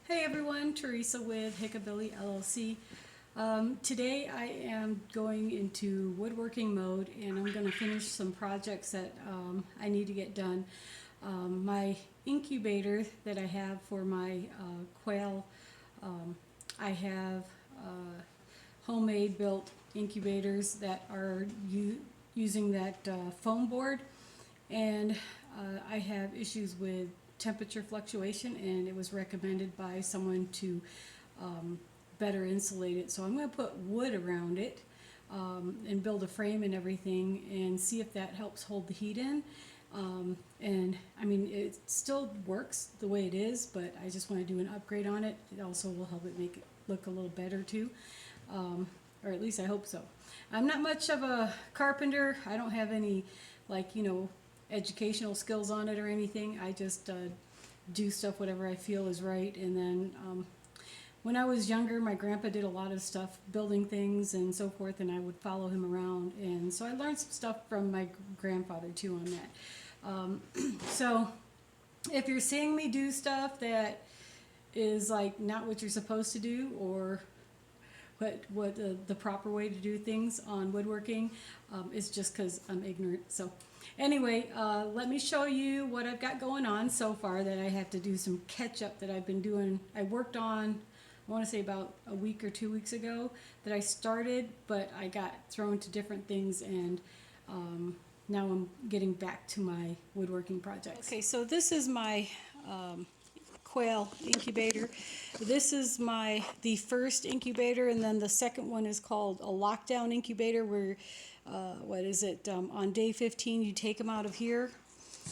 Hey everyone, Teresa with Hick-A-Billy LLC. Today I am going into woodworking mode and I'm going to finish some projects that I need to get done. My incubator that I have for my quail, I have homemade built incubators that are using that foam board, and I have issues with temperature fluctuation, and it was recommended by someone to better insulate it. So I'm going to put wood around it and build a frame and everything and see if that helps hold the heat in. And I mean, it still works the way it is, but I just want to do an upgrade on it. It also will help it make it look a little better too, or at least I hope so. I'm not much of a carpenter. I don't have any, like, educational skills on it or anything. I just do stuff whatever I feel is right. And then when I was younger, my grandpa did a lot of stuff, building things and so forth, and I would follow him around. And so I learned some stuff from my grandfather too on that. So if you're seeing me do stuff that is like not what you're supposed to do, or what the proper way to do things on woodworking, is just because I'm ignorant. So anyway, let me show you what I've got going on so far that I have to do some catch up that I've been doing. I worked on, I want to say about a week or 2 weeks ago that I started, but I got thrown to different things, and now I'm getting back to my woodworking projects. Okay, so this is my quail incubator. This is the first incubator, and then the second one is called a lockdown incubator, where on day 15 you take them out of here,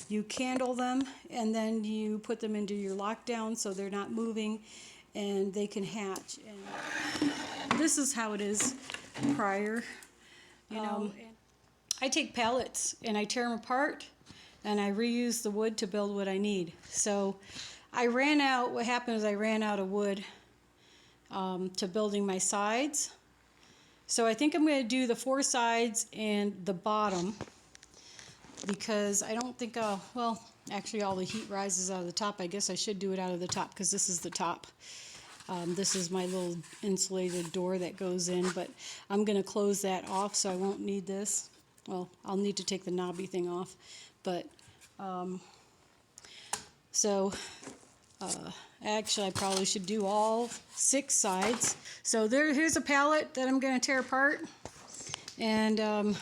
you candle them, and then you put them into your lockdown so they're not moving and they can hatch. And this is how it is prior. I take pallets and I tear them apart and I reuse the wood to build what I need. So what happened is I ran out of wood to building my sides. So I think I'm going to do the 4 sides and the bottom, because I don't think well, actually all the heat rises out of the top. I guess I should do it out of the top because this is the top. This is my little insulated door that goes in, but I'm going to close that off so I won't need this. Well, I'll need to take the knobby thing off, but actually I probably should do all 6 sides. So here's a pallet that I'm going to tear apart, and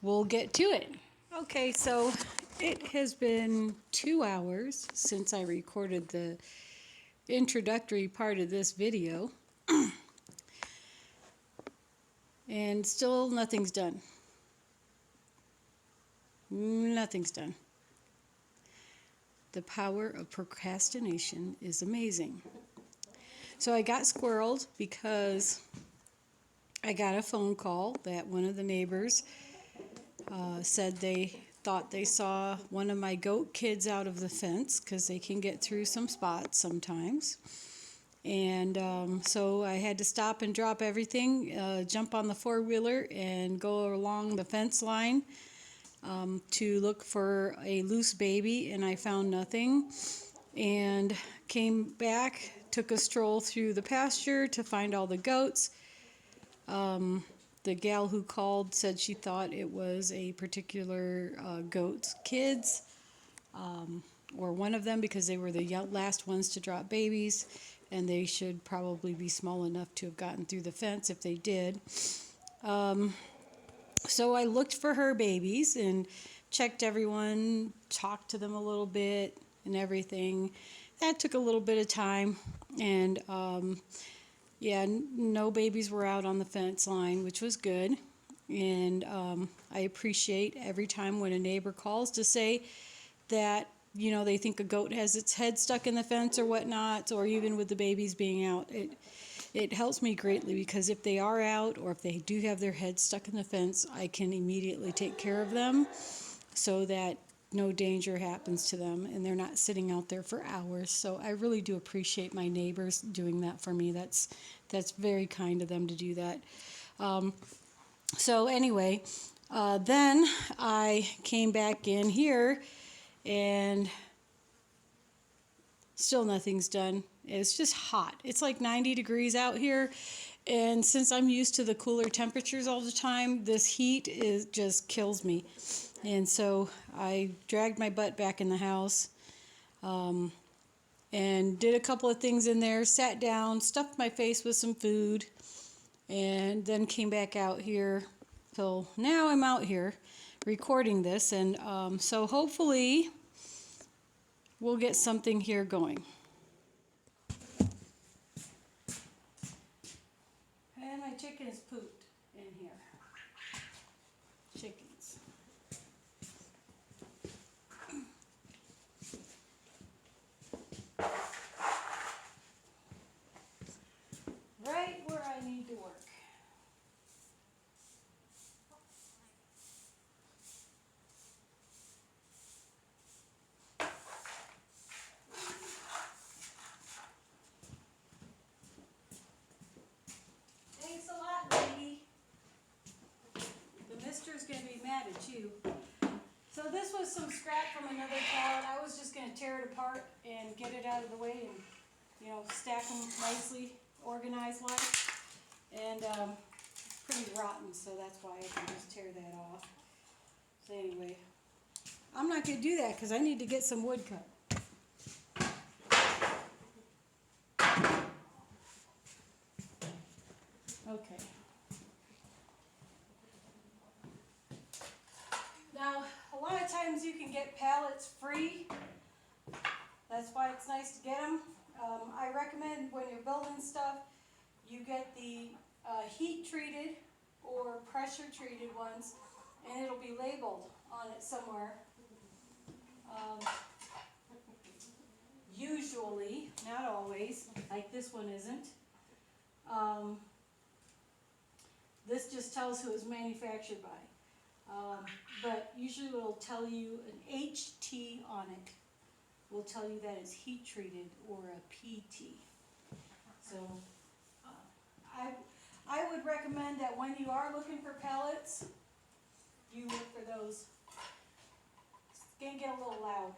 we'll get to it. Okay, so it has been 2 hours since I recorded the introductory part of this video, and still nothing's done. Nothing's done. The power of procrastination is amazing. So I got squirreled because I got a phone call that one of the neighbors said they thought they saw one of my goat kids out of the fence, because they can get through some spots sometimes. And so I had to stop and drop everything, jump on the 4-wheeler and go along the fence line to look for a loose baby, and I found nothing, and came back, took a stroll through the pasture to find all the goats. The gal who called said she thought it was a particular goat's kids, or one of them, because they were the last ones to drop babies, and they should probably be small enough to have gotten through the fence if they did. So I looked for her babies and checked everyone, talked to them a little bit and everything. That took a little bit of time, and yeah, no babies were out on the fence line, which was good. And I appreciate every time when a neighbor calls to say that, they think a goat has its head stuck in the fence or whatnot, or even with the babies being out. It helps me greatly, because if they are out or if they do have their head stuck in the fence, I can immediately take care of them so that no danger happens to them and they're not sitting out there for hours. So I really do appreciate my neighbors doing that for me. That's very kind of them to do that. So anyway, then I came back in here and still nothing's done. It's just hot. It's like 90 degrees out here. And since I'm used to the cooler temperatures all the time, this heat just kills me. And so I dragged my butt back in the house and did a couple of things in there, sat down, stuffed my face with some food, and then came back out here. So now I'm out here recording this, and so hopefully we'll get something here going. And my chickens pooped in here. Chickens. Right where I need to work. Thanks a lot, lady. The mister's gonna be mad at you. So this was some scrap from another pallet. I was just gonna tear it apart and get it out of the way and, you know, stack them nicely, organized like. And it's pretty rotten, so that's why I can just tear that off. So anyway, I'm not gonna do that because I need to get some wood cut. Okay. Now, a lot of times you can get pallets free. That's why it's nice to get them. I recommend when you're building stuff, you get the heat-treated or pressure-treated ones, and it'll be labeled on it somewhere. Usually, not always, like this one isn't. This just tells who it's manufactured by. But usually it'll tell you an HT on it. Will tell you that it's heat treated or a PT. So I would recommend that when you are looking for pellets, you look for those. It's gonna get a little loud.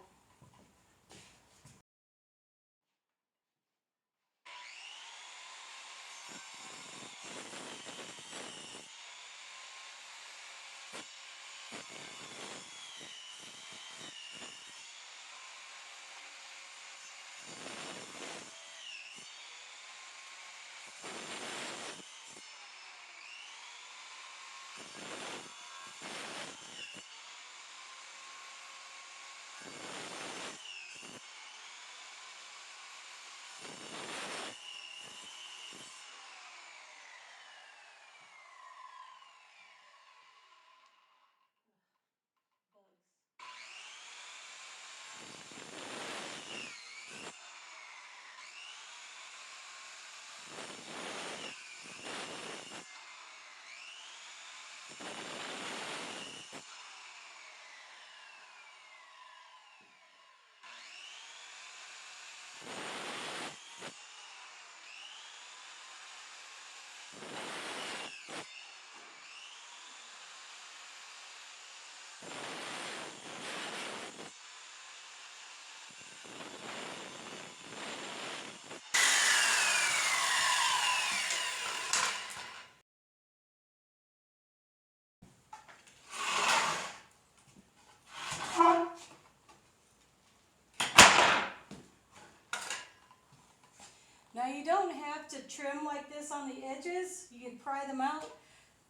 Now you don't have to trim like this on the edges. You can pry them out,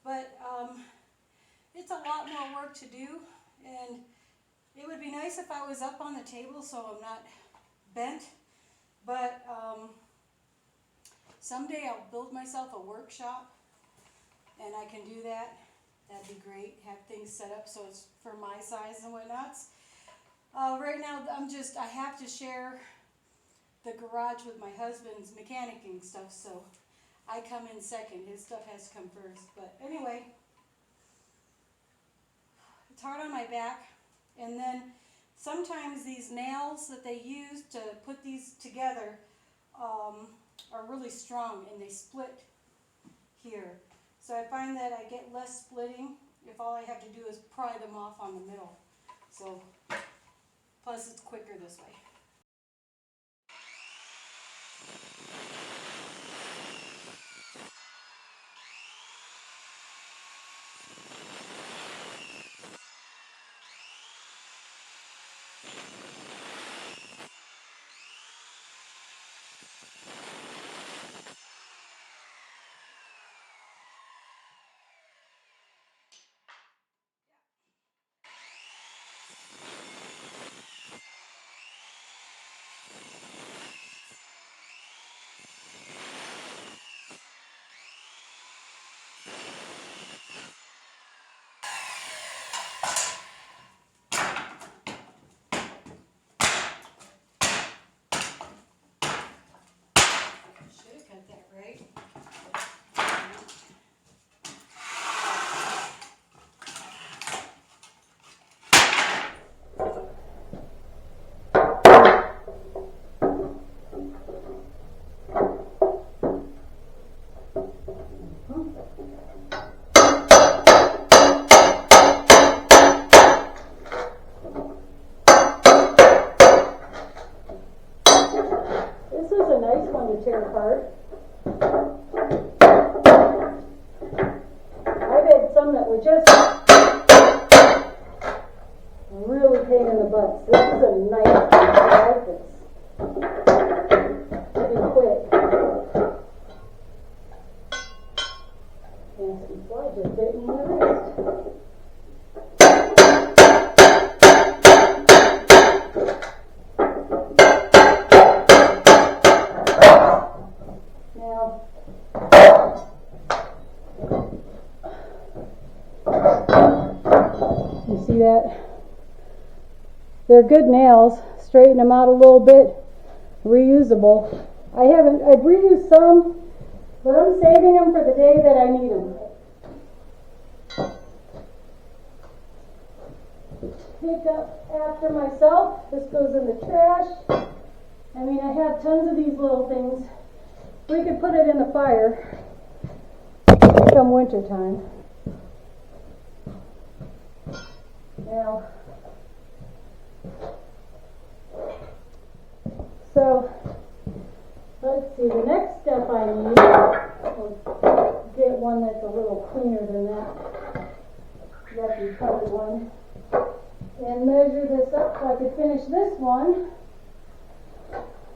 but it's a lot more work to do, and it would be nice if I was up on the table so I'm not bent, but someday I'll build myself a workshop and I can do that. That'd be great. Have things set up so it's for my size and whatnots. Right now I have to share the garage with my husband's mechanicking stuff, so I come in second. His stuff has to come first. But anyway, it's hard on my back. And then sometimes these nails that they use to put these together are really strong and they split here. So I find that I get less splitting if all I have to do is pry them off on the middle. So, plus it's quicker this way. one to tear apart. I've had some that were just really pain in the butt. This is a nice one. I like this. Pretty quick. And some blood just bit in the wrist. Now, you see that? They're good nails. Straighten them out a little bit. Reusable. I've reused some, but I'm saving them for the day that I need them. Pick up after myself. This goes in the trash. I mean, I have tons of these little things. We could put it in the fire come winter time. Now, so let's see, the next step I need is get one that's a little cleaner than that recovered one, and measure this up so I could finish this one,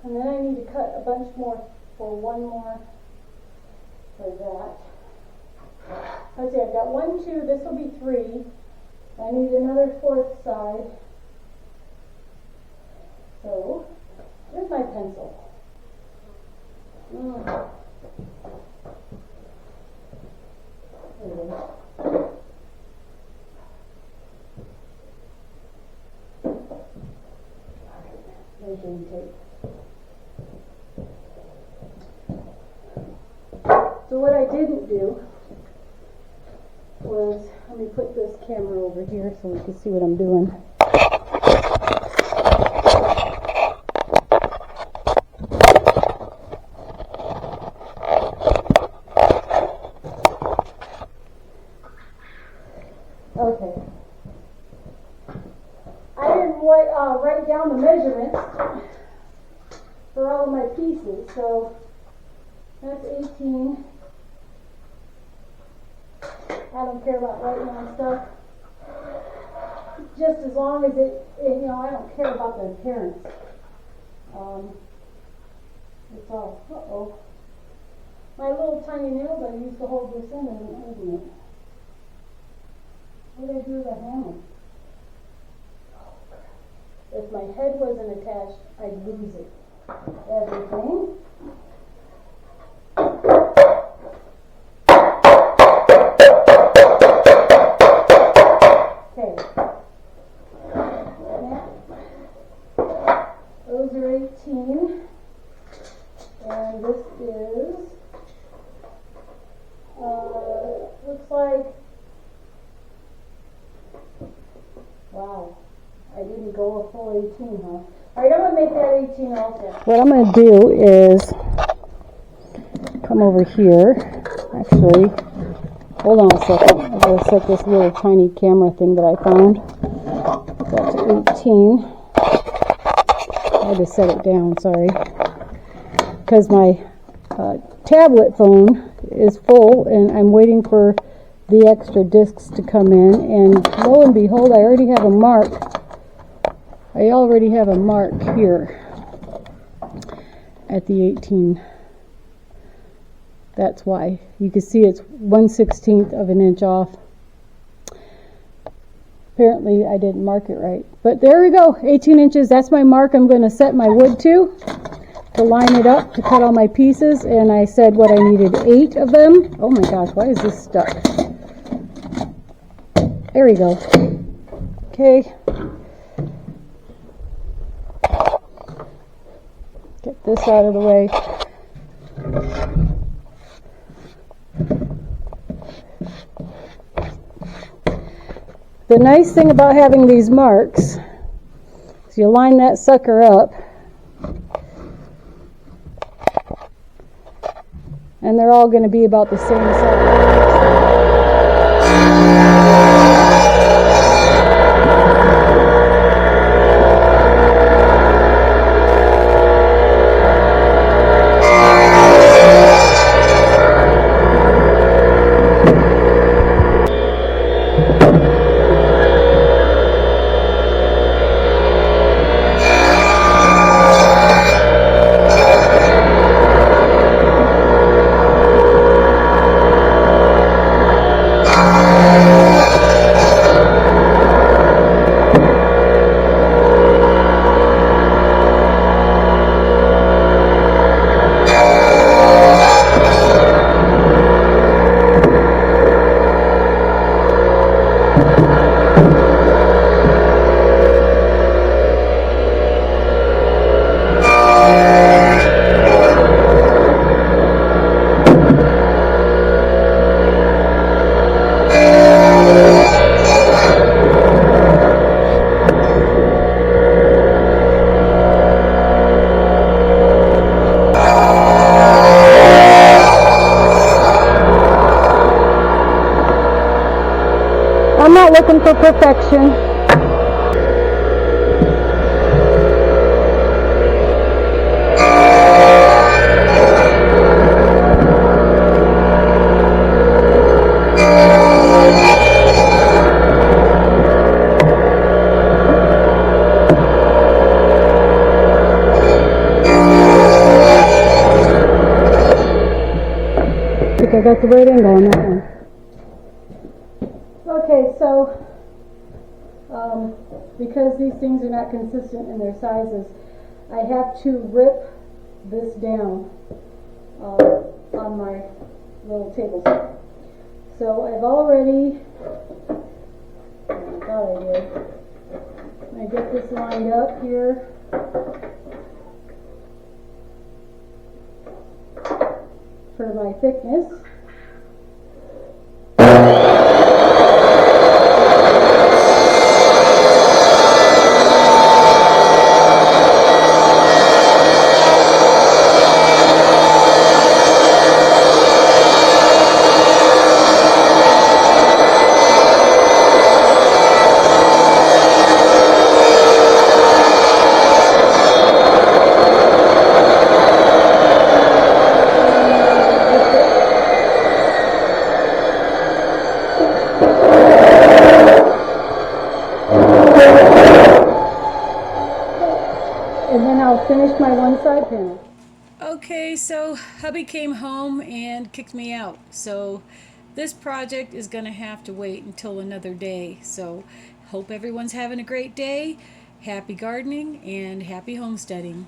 and then I need to cut a bunch more for one more for that. Let's see, I've got 1, 2, this will be 3. I need another 4th side. So, where's my pencil? There it is. Measuring tape. So what I didn't do was, let me put this camera over here so we can see what I'm doing. Okay. I didn't write down the measurements for all of my pieces, so that's 18. I don't care about writing on stuff. Just as long as I don't care about the appearance. It's all, my little tiny nails I used to hold this in isn't holding it. What did I do with the hammer? If my head wasn't attached, I'd lose it. Everything. Okay. Those are 18. And this is, looks like, wow, I didn't go a full 18, huh? Alright, I'm going to make that 18 also. What I'm going to do is come over here. Actually, hold on a second. I'm going to set this little tiny camera thing that I found. That's 18. I had to set it down, sorry. Because my tablet phone is full and I'm waiting for the extra discs to come in, and lo and behold, I already have a mark. I already have a mark here at the 18. That's why. You can see it's 1/16 of an inch off. Apparently I didn't mark it right. But there we go, 18 inches. That's my mark I'm going to set my wood to line it up, to cut all my pieces. And I said what I needed, 8 of them. Oh my gosh, why is this stuck? There we go. Okay. Get this out of the way. The nice thing about having these marks is you line that sucker up and they're all going to be about the same size. looking for perfection. I got the right angle on that one. Okay, so because these things are not consistent in their sizes, I have to rip this down on my little table saw. So I've already, I thought I did. I get this lined up here. For my thickness. And then I'll finish my one side panel. Okay, so hubby came home and kicked me out. So this project is going to have to wait until another day. So hope everyone's having a great day. Happy gardening and happy homesteading.